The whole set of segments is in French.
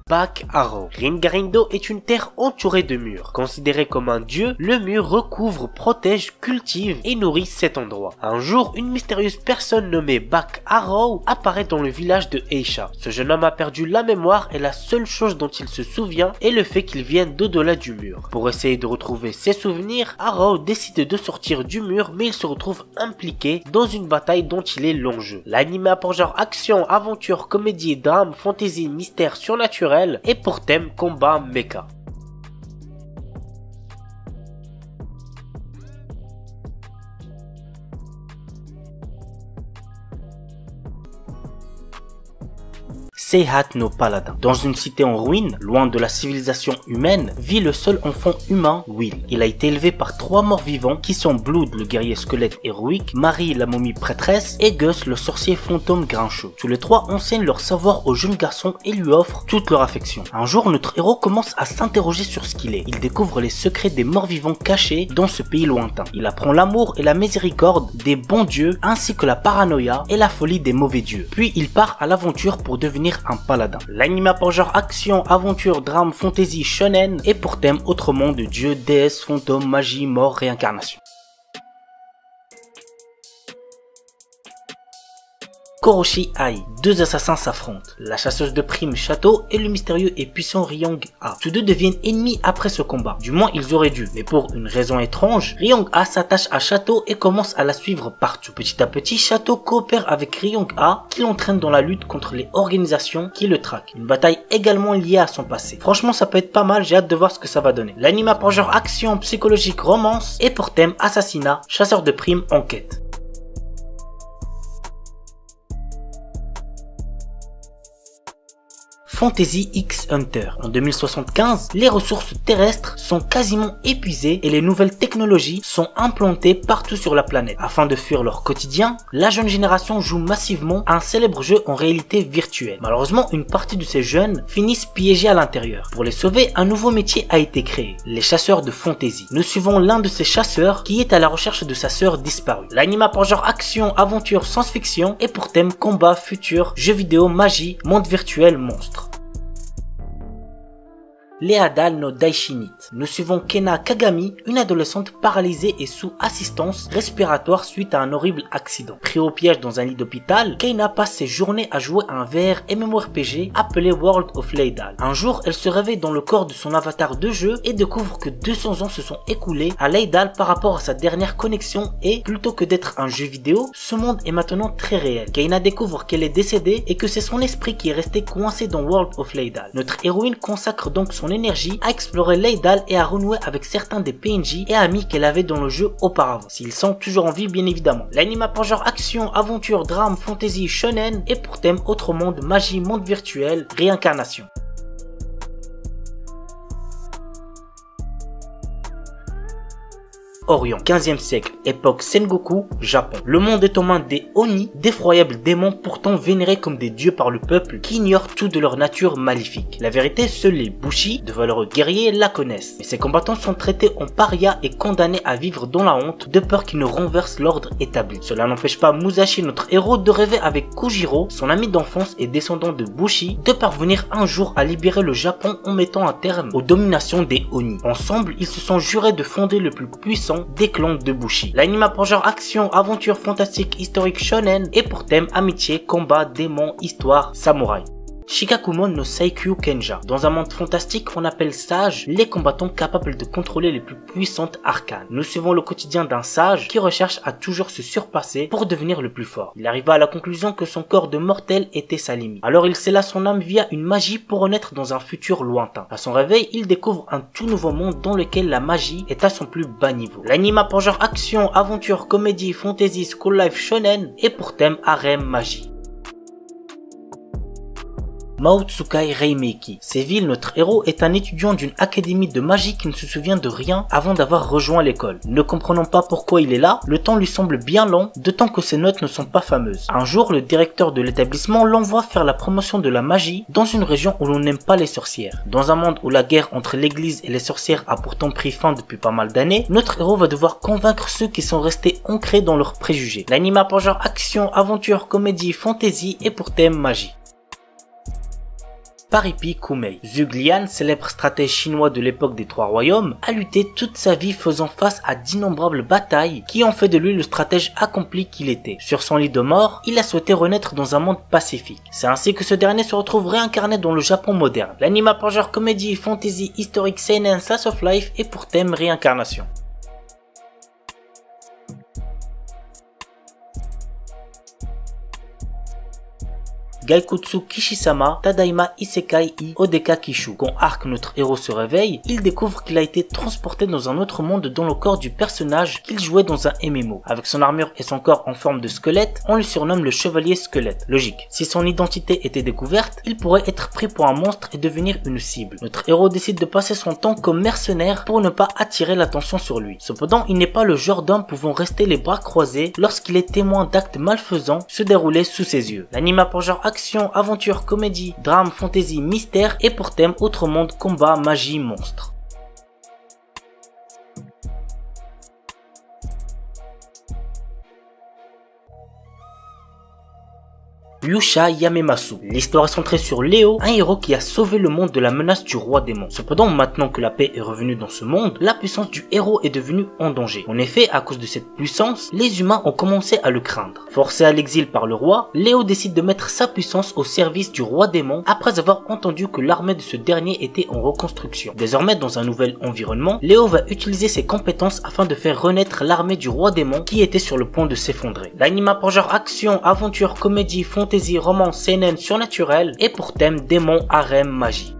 Bac Arrow. Ringarindo est une terre entourée de murs. Considéré comme un dieu, le mur recouvre, protège, cultive et nourrit cet endroit. Un jour, une mystérieuse personne nommée Bac Arrow apparaît dans le village de Aisha. Ce jeune homme a perdu la mémoire et la seule chose dont il se souvient est le fait qu'il vienne d'au-delà du mur. Pour essayer de retrouver ses souvenirs, Arrow décide de sortir du mur, mais il se retrouve impliqué dans une bataille dont il est l'enjeu. L'anime a pour genre action, aventure, comédie, drame, fantasy, mystère, surnaturel et pour thème combat mecha. Seihat no Paladin. Dans une cité en ruine, loin de la civilisation humaine, vit le seul enfant humain, Will. Il a été élevé par 3 morts vivants qui sont Blood, le guerrier squelette héroïque, Marie, la momie prêtresse, et Gus, le sorcier fantôme grincheux. Tous les 3 enseignent leur savoir au jeune garçon et lui offrent toute leur affection. Un jour, notre héros commence à s'interroger sur ce qu'il est. Il découvre les secrets des morts vivants cachés dans ce pays lointain. Il apprend l'amour et la miséricorde des bons dieux, ainsi que la paranoïa et la folie des mauvais dieux. Puis il part à l'aventure pour devenir un paladin. L'anime a pour genre action, aventure, drame, fantasy, shonen et pour thème autre monde, dieu, déesse, fantôme, magie, mort, réincarnation. Koroshi Ai, 2 assassins s'affrontent, la chasseuse de primes Château et le mystérieux et puissant Ryong-A. Tous deux deviennent ennemis après ce combat, du moins ils auraient dû, mais pour une raison étrange, Ryong-A s'attache à Château et commence à la suivre partout. Petit à petit, Château coopère avec Ryong-A qui l'entraîne dans la lutte contre les organisations qui le traquent. Une bataille également liée à son passé. Franchement ça peut être pas mal, j'ai hâte de voir ce que ça va donner. L'anime a pour genre action, psychologique, romance et pour thème assassinat, chasseur de primes, enquête. Fantasy X Hunter. En 2075, les ressources terrestres sont quasiment épuisées et les nouvelles technologies sont implantées partout sur la planète. Afin de fuir leur quotidien, la jeune génération joue massivement à un célèbre jeu en réalité virtuelle. Malheureusement, une partie de ces jeunes finissent piégés à l'intérieur. Pour les sauver, un nouveau métier a été créé, les chasseurs de fantasy. Nous suivons l'un de ces chasseurs qui est à la recherche de sa sœur disparue. L'anime a pour genre action, aventure, science-fiction et pour thème combat, futur, jeux vidéo, magie, monde virtuel, monstre. Leadal no Daishinit. Nous suivons Kena Kagami, une adolescente paralysée et sous assistance respiratoire suite à un horrible accident. Pris au piège dans un lit d'hôpital, Kena passe ses journées à jouer à un VR MMORPG appelé World of Leadal. Un jour, elle se réveille dans le corps de son avatar de jeu et découvre que 200 ans se sont écoulés à Leadal par rapport à sa dernière connexion et, plutôt que d'être un jeu vidéo, ce monde est maintenant très réel. Kena découvre qu'elle est décédée et que c'est son esprit qui est resté coincé dans World of Leadal. Notre héroïne consacre donc son énergie à explorer Leadal et à renouer avec certains des PNJ et amis qu'elle avait dans le jeu auparavant, s'ils sont toujours en vie bien évidemment. L'anime a pour genre action, aventure, drame, fantasy, shonen et pour thème autre monde, magie, monde virtuel, réincarnation. Orient, 15e siècle, époque Sengoku, Japon. Le monde est aux mains des Oni, d'effroyables démons pourtant vénérés comme des dieux par le peuple qui ignorent tout de leur nature maléfique. La vérité, seuls les Bushi, de valeureux guerriers, la connaissent. Mais ces combattants sont traités en paria et condamnés à vivre dans la honte de peur qu'ils ne renversent l'ordre établi. Cela n'empêche pas Musashi, notre héros, de rêver avec Kujiro, son ami d'enfance et descendant de Bushi, de parvenir un jour à libérer le Japon en mettant un terme aux dominations des Oni. Ensemble, ils se sont jurés de fonder le plus puissant des clans de Bushi. L'anime a pour genre action, aventure, fantastique, historique, shonen et pour thème amitié, combat, démons, histoire, samouraï. Shikakumon no Saikyu Kenja. Dans un monde fantastique, on appelle sages les combattants capables de contrôler les plus puissantes arcanes. Nous suivons le quotidien d'un sage qui recherche à toujours se surpasser pour devenir le plus fort. Il arriva à la conclusion que son corps de mortel était sa limite. Alors il scella son âme via une magie pour renaître dans un futur lointain. À son réveil, il découvre un tout nouveau monde dans lequel la magie est à son plus bas niveau. L'anime a pour genre action, aventure, comédie, fantasy, school life, shonen et pour thème harem, magie. Maotsukai Reimeki. Séville, notre héros est un étudiant d'une académie de magie qui ne se souvient de rien avant d'avoir rejoint l'école. Ne comprenant pas pourquoi il est là, le temps lui semble bien long, d'autant que ses notes ne sont pas fameuses. Un jour, le directeur de l'établissement l'envoie faire la promotion de la magie dans une région où l'on n'aime pas les sorcières. Dans un monde où la guerre entre l'église et les sorcières a pourtant pris fin depuis pas mal d'années, notre héros va devoir convaincre ceux qui sont restés ancrés dans leurs préjugés. L'anime a pour genre action, aventure, comédie, fantasy et pour thème magie. Paripi Kumei. Zhuge Liang, célèbre stratège chinois de l'époque des Trois Royaumes, a lutté toute sa vie faisant face à d'innombrables batailles qui ont fait de lui le stratège accompli qu'il était. Sur son lit de mort, il a souhaité renaître dans un monde pacifique. C'est ainsi que ce dernier se retrouve réincarné dans le Japon moderne. L'anime a pour genre comédie, fantasy, historique, seinen, slice of life et pour thème réincarnation. Gaikutsu Kishisama Tadaima Isekai I Odeka Kishu. Quand Arc, notre héros, se réveille, il découvre qu'il a été transporté dans un autre monde dans le corps du personnage qu'il jouait dans un MMO. Avec son armure et son corps en forme de squelette, on le surnomme le chevalier squelette. Logique. Si son identité était découverte, il pourrait être pris pour un monstre et devenir une cible. Notre héros décide de passer son temps comme mercenaire pour ne pas attirer l'attention sur lui. Cependant, il n'est pas le genre d'homme pouvant rester les bras croisés lorsqu'il est témoin d'actes malfaisants se dérouler sous ses yeux. L'anime a pour genre action, aventure, comédie, drame, fantasy, mystère et pour thème autre monde, combat, magie, monstre. Yusha Yamemasu. L'histoire est centrée sur Léo, un héros qui a sauvé le monde de la menace du roi démon. Cependant, maintenant que la paix est revenue dans ce monde, la puissance du héros est devenue en danger. En effet, à cause de cette puissance, les humains ont commencé à le craindre. Forcé à l'exil par le roi, Léo décide de mettre sa puissance au service du roi démon après avoir entendu que l'armée de ce dernier était en reconstruction. Désormais, dans un nouvel environnement, Léo va utiliser ses compétences afin de faire renaître l'armée du roi démon qui était sur le point de s'effondrer. L'anime a pour genre action, aventure, comédie, fantasy, roman, seinen, surnaturel et pour thème démon, harem, magie.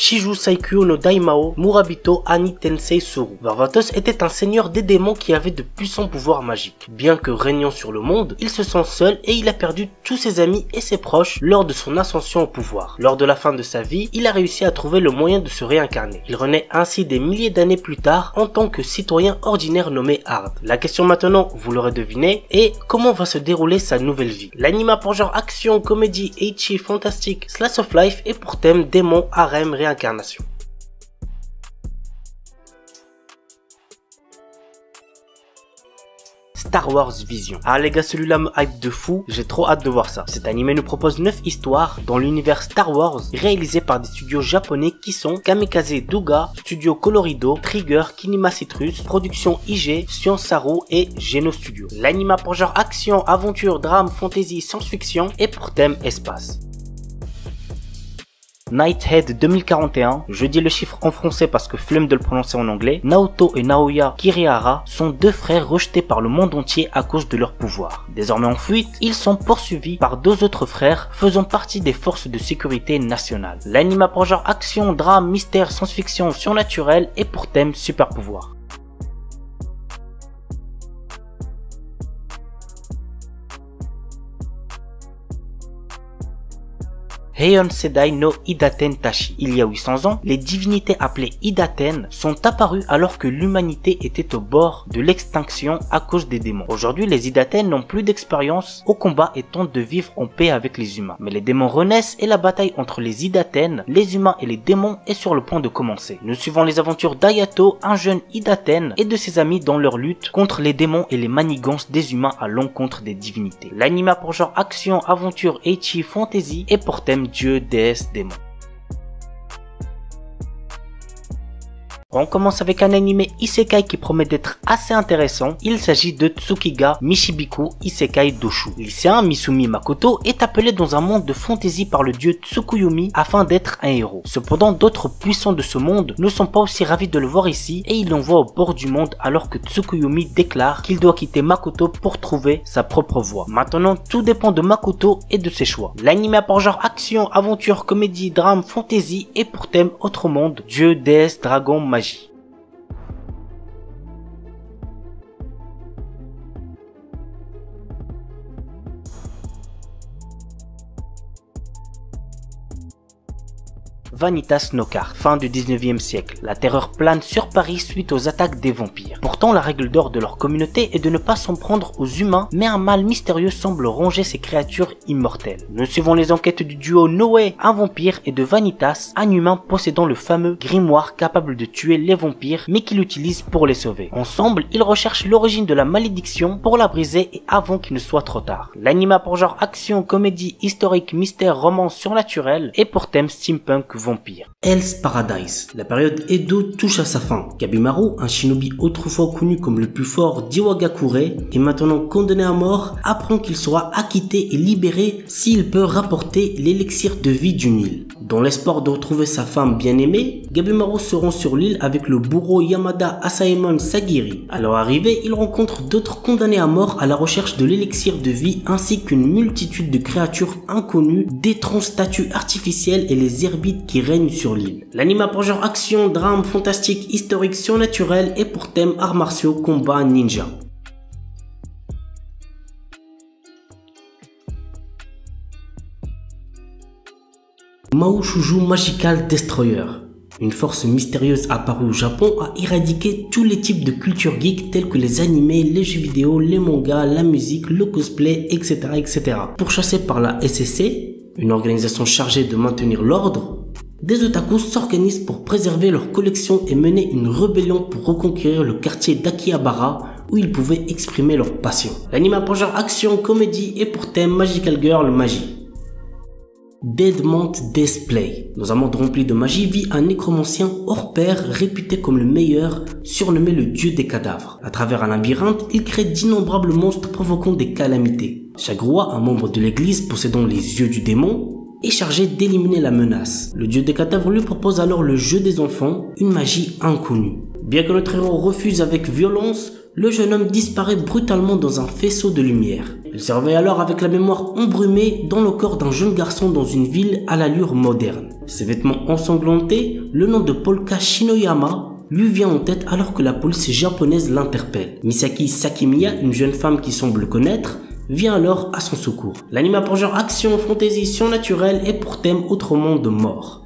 Shiju Saikyo no Daimao Murabito Ani Tensei Suru. Varvatos était un seigneur des démons qui avait de puissants pouvoirs magiques. Bien que régnant sur le monde, il se sent seul et il a perdu tous ses amis et ses proches lors de son ascension au pouvoir. Lors de la fin de sa vie, il a réussi à trouver le moyen de se réincarner. Il renaît ainsi des milliers d'années plus tard en tant que citoyen ordinaire nommé Hard. La question maintenant, vous l'aurez deviné, est comment va se dérouler sa nouvelle vie. L'anime a pour genre action, comédie, ecchi, fantastique, slice of life et pour thème démon, harem, réincarnation. Star Wars Vision. Ah les gars, celui-là me hype de fou, j'ai trop hâte de voir ça. Cet animé nous propose 9 histoires dans l'univers Star Wars réalisées par des studios japonais qui sont Kamikaze Douga, Studio Colorido, Trigger, Kinema Citrus, Production IG, Science Saru et Geno Studio. L'anime a pour genre action, aventure, drame, fantasy, science-fiction et pour thème espace. Nighthead 2041, je dis le chiffre en français parce que flemme de le prononcer en anglais. Naoto et Naoya Kirihara sont deux frères rejetés par le monde entier à cause de leur pouvoir. Désormais en fuite, ils sont poursuivis par deux autres frères faisant partie des forces de sécurité nationales. L'anime a pour genre action, drame, mystère, science-fiction, surnaturel et pour thème super pouvoir. Heian Sedai no Idaten Tashi. Il y a 800 ans, les divinités appelées Idaten sont apparues alors que l'humanité était au bord de l'extinction à cause des démons. Aujourd'hui, les Idaten n'ont plus d'expérience au combat et tentent de vivre en paix avec les humains. Mais les démons renaissent et la bataille entre les Idaten, les humains et les démons est sur le point de commencer. Nous suivons les aventures d'Ayato, un jeune Idaten, et de ses amis dans leur lutte contre les démons et les manigances des humains à l'encontre des divinités. L'anime a pour genre action, aventure, ecchi, fantasy et pour thème dieu, déesse, démon. On commence avec un animé isekai qui promet d'être assez intéressant. Il s'agit de Tsukiga Mishibiku Isekai Doshu. Lycéen Misumi Makoto est appelé dans un monde de fantasy par le dieu Tsukuyomi afin d'être un héros. Cependant, d'autres puissants de ce monde ne sont pas aussi ravis de le voir ici et ils l'envoient au bord du monde alors que Tsukuyomi déclare qu'il doit quitter Makoto pour trouver sa propre voie. Maintenant, tout dépend de Makoto et de ses choix. L'anime a pour genre action, aventure, comédie, drame, fantasy et pour thème autre monde, dieu, déesse, dragon, magie. Vanitas Nocar, fin du 19e siècle. La terreur plane sur Paris suite aux attaques des vampires. Pourtant, la règle d'or de leur communauté est de ne pas s'en prendre aux humains, mais un mal mystérieux semble ronger ces créatures immortelles. Nous suivons les enquêtes du duo Noé, un vampire, et de Vanitas, un humain possédant le fameux grimoire capable de tuer les vampires, mais qu'il utilise pour les sauver. Ensemble, ils recherchent l'origine de la malédiction pour la briser et avant qu'il ne soit trop tard. L'anime a pour genre action, comédie, historique, mystère, romance surnaturelle et pour thème steampunk vampire. Hell's Paradise. La période Edo touche à sa fin. Gabimaru, un shinobi autrefois connu comme le plus fort d'Iwagakure et maintenant condamné à mort, apprend qu'il sera acquitté et libéré s'il peut rapporter l'élixir de vie d'une île. Dans l'espoir de retrouver sa femme bien-aimée, Gabimaru se rend sur l'île avec le bourreau Yamada Asaemon Sagiri. À leur arrivée, il rencontre d'autres condamnés à mort à la recherche de l'élixir de vie ainsi qu'une multitude de créatures inconnues, d'étranges statues artificielles et les herbites qui règnent sur l'île. L'anime a pour genre action, drame, fantastique, historique, surnaturel et pour thème arts martiaux, combat, ninja. Maoshuju Magical Destroyer. Une force mystérieuse apparue au Japon a éradiqué tous les types de culture geek tels que les animés, les jeux vidéo, les mangas, la musique, le cosplay, etc. etc. Pourchassés par la SSC, une organisation chargée de maintenir l'ordre, des otakus s'organisent pour préserver leur collection et mener une rébellion pour reconquérir le quartier d'Akihabara où ils pouvaient exprimer leur passion. L'anime a pour genre action, comédie et pour thème Magical Girl Magie. Deadmont Display. Dans un monde rempli de magie vit un nécromancien hors pair réputé comme le meilleur, surnommé le dieu des cadavres. À travers un labyrinthe, il crée d'innombrables monstres provoquant des calamités. Chaque roi, un membre de l'église possédant les yeux du démon, est chargé d'éliminer la menace. Le dieu des cadavres lui propose alors le jeu des enfants, une magie inconnue. Bien que notre héros refuse avec violence, le jeune homme disparaît brutalement dans un faisceau de lumière. Il se réveille alors avec la mémoire embrumée dans le corps d'un jeune garçon dans une ville à l'allure moderne. Ses vêtements ensanglantés, le nom de Polka Shinoyama lui vient en tête alors que la police japonaise l'interpelle. Misaki Sakimiya, une jeune femme qui semble le connaître, vient alors à son secours. L'anime a pour genre action, fantaisie, surnaturelle et pour thème autre monde de mort.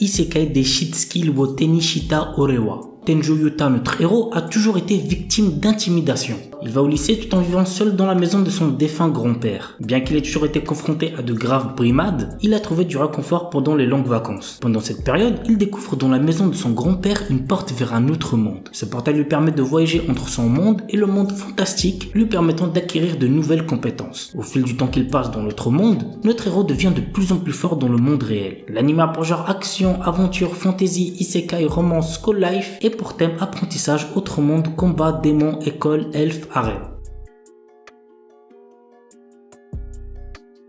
Isekai des Shitsuki wo Tenishita Orewa. Tenjo Yuta, notre héros, a toujours été victime d'intimidation. Il va au lycée tout en vivant seul dans la maison de son défunt grand-père. Bien qu'il ait toujours été confronté à de graves brimades, il a trouvé du réconfort pendant les longues vacances. Pendant cette période, il découvre dans la maison de son grand-père une porte vers un autre monde. Ce portail lui permet de voyager entre son monde et le monde fantastique, lui permettant d'acquérir de nouvelles compétences. Au fil du temps qu'il passe dans l'autre monde, notre héros devient de plus en plus fort dans le monde réel. L'anime a pour genre action, aventure, fantasy, isekai, romance, school life et pour thème apprentissage, autre monde, combat, démon, école, elfe, harem.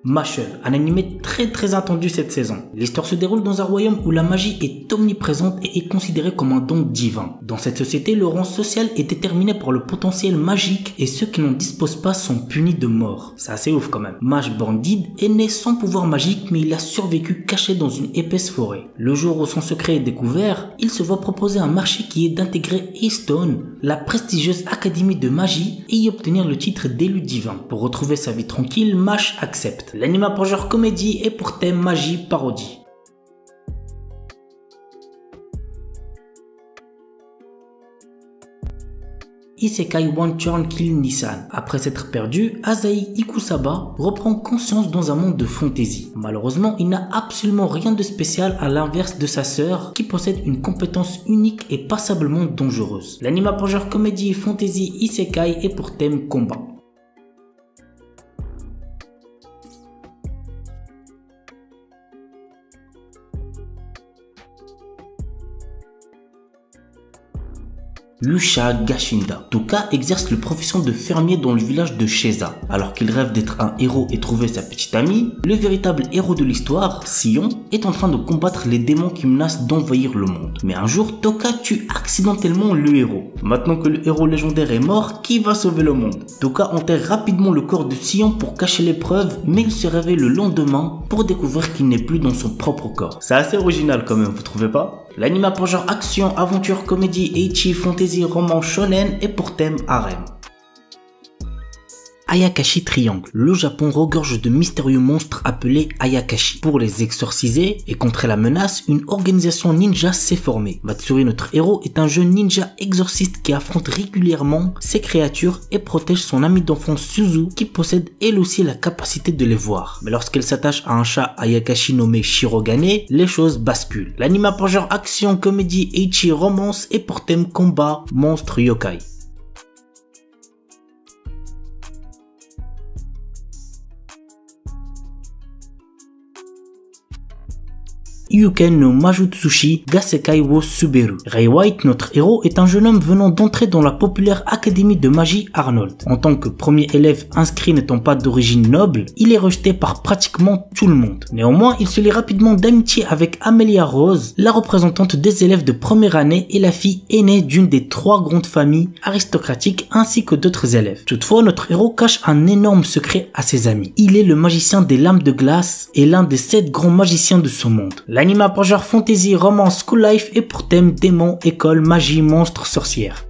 Mashle, un animé très attendu cette saison. L'histoire se déroule dans un royaume où la magie est omniprésente et est considérée comme un don divin. Dans cette société, le rang social est déterminé par le potentiel magique et ceux qui n'en disposent pas sont punis de mort. C'est assez ouf quand même. Mage Bandid est né sans pouvoir magique mais il a survécu caché dans une épaisse forêt. Le jour où son secret est découvert, il se voit proposer un marché qui est d'intégrer Eastone, la prestigieuse académie de magie, et y obtenir le titre d'élu divin. Pour retrouver sa vie tranquille, Mash accepte. L'anime a pour genre comédie et pour thème magie parodie. Isekai One Turn Kill Nissan. Après s'être perdu, Asahi Ikusaba reprend conscience dans un monde de fantasy. Malheureusement, il n'a absolument rien de spécial à l'inverse de sa sœur qui possède une compétence unique et passablement dangereuse. L'anime a pour genre comédie, fantasy, isekai et pour thème combat. Lusha Gashinda. Toka exerce la profession de fermier dans le village de Sheza. Alors qu'il rêve d'être un héros et trouver sa petite amie, le véritable héros de l'histoire, Sion, est en train de combattre les démons qui menacent d'envahir le monde. Mais un jour, Toka tue accidentellement le héros. Maintenant que le héros légendaire est mort, qui va sauver le monde? Toka enterre rapidement le corps de Sion pour cacher les preuves, mais il se réveille le lendemain pour découvrir qu'il n'est plus dans son propre corps. C'est assez original quand même, vous trouvez pas? L'anime a pour genre action, aventure, comédie, ecchi, fantasy, roman, shonen et pour thème harem. Ayakashi Triangle. Le Japon regorge de mystérieux monstres appelés Ayakashi. Pour les exorciser et contrer la menace, une organisation ninja s'est formée. Matsuri, notre héros, est un jeune ninja exorciste qui affronte régulièrement ces créatures et protège son ami d'enfance Suzu qui possède elle aussi la capacité de les voir. Mais lorsqu'elle s'attache à un chat Ayakashi nommé Shirogane, les choses basculent. L'anime a pour genre action, comédie, ecchi, romance et pour thème combat, monstre, yokai. Yuken no Majutsushi Gasekai wo Suberu. Ray White, notre héros, est un jeune homme venant d'entrer dans la populaire académie de magie Arnold. En tant que premier élève inscrit n'étant pas d'origine noble, il est rejeté par pratiquement tout le monde. Néanmoins, il se lie rapidement d'amitié avec Amelia Rose, la représentante des élèves de première année et la fille aînée d'une des 3 grandes familles aristocratiques ainsi que d'autres élèves. Toutefois, notre héros cache un énorme secret à ses amis. Il est le magicien des lames de glace et l'un des 7 grands magiciens de ce monde. L'anime a pour genre fantasy, romance, school life et pour thème démons, école, magie, monstres, sorcières.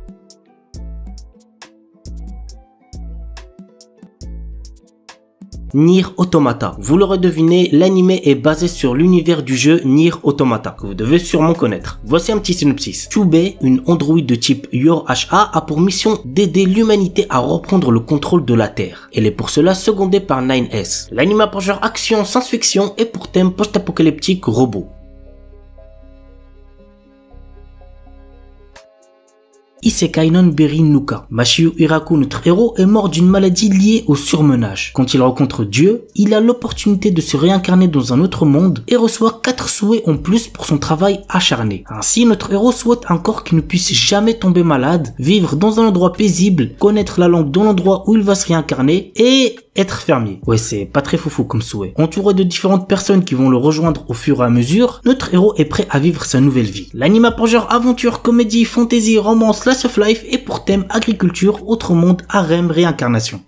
Nier Automata. Vous l'aurez deviné, l'anime est basé sur l'univers du jeu Nier Automata, que vous devez sûrement connaître. Voici un petit synopsis. Chubei, une androïde de type Yor-HA, a pour mission d'aider l'humanité à reprendre le contrôle de la Terre. Elle est pour cela secondée par 9S. L'anime a pour genre action, science-fiction et pour thème post-apocalyptique robot. Isekai non Beri Nuka. Mashiu Hiraku, notre héros, est mort d'une maladie liée au surmenage. Quand il rencontre Dieu, il a l'opportunité de se réincarner dans un autre monde et reçoit 4 souhaits en plus pour son travail acharné. Ainsi, notre héros souhaite un corps qui ne puisse jamais tomber malade, vivre dans un endroit paisible, connaître la langue dans l'endroit où il va se réincarner et être fermier. Ouais, c'est pas très foufou comme souhait. Entouré de différentes personnes qui vont le rejoindre au fur et à mesure, notre héros est prêt à vivre sa nouvelle vie. L'anime a pour genre aventure, comédie, fantasy, romance, slice of life et pour thème agriculture, autre monde, harem, réincarnation.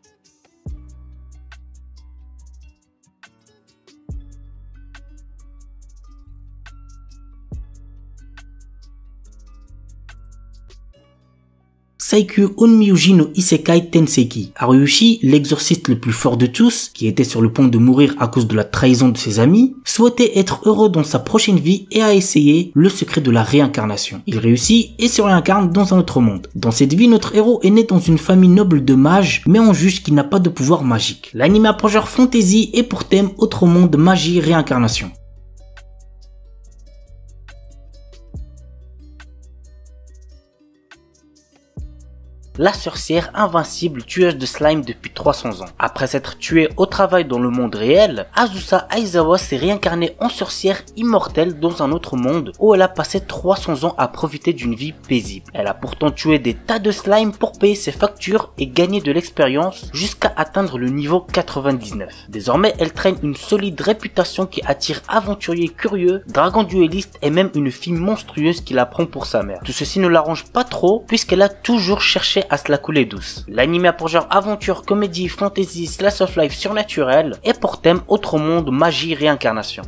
Saikyu Onmyuji no Isekai Tenseki. Haruyushi, l'exorciste le plus fort de tous, qui était sur le point de mourir à cause de la trahison de ses amis, souhaitait être heureux dans sa prochaine vie et a essayé le secret de la réincarnation. Il réussit et se réincarne dans un autre monde. Dans cette vie, notre héros est né dans une famille noble de mages, mais on juge qu'il n'a pas de pouvoir magique. L'anime a pour genre fantasy et pour thème autre monde, magie, réincarnation. La sorcière invincible tueuse de slime depuis 300 ans. Après s'être tuée au travail dans le monde réel, Azusa Aizawa s'est réincarnée en sorcière immortelle dans un autre monde où elle a passé 300 ans à profiter d'une vie paisible. Elle a pourtant tué des tas de slime pour payer ses factures et gagner de l'expérience jusqu'à atteindre le niveau 99. Désormais, elle traîne une solide réputation qui attire aventuriers curieux, dragons duellistes et même une fille monstrueuse qui la prend pour sa mère. Tout ceci ne l'arrange pas trop puisqu'elle a toujours cherché à se la couler douce. L'anime a pour genre aventure, comédie, fantasy, slice of life surnaturel et pour thème autre monde, magie, réincarnation.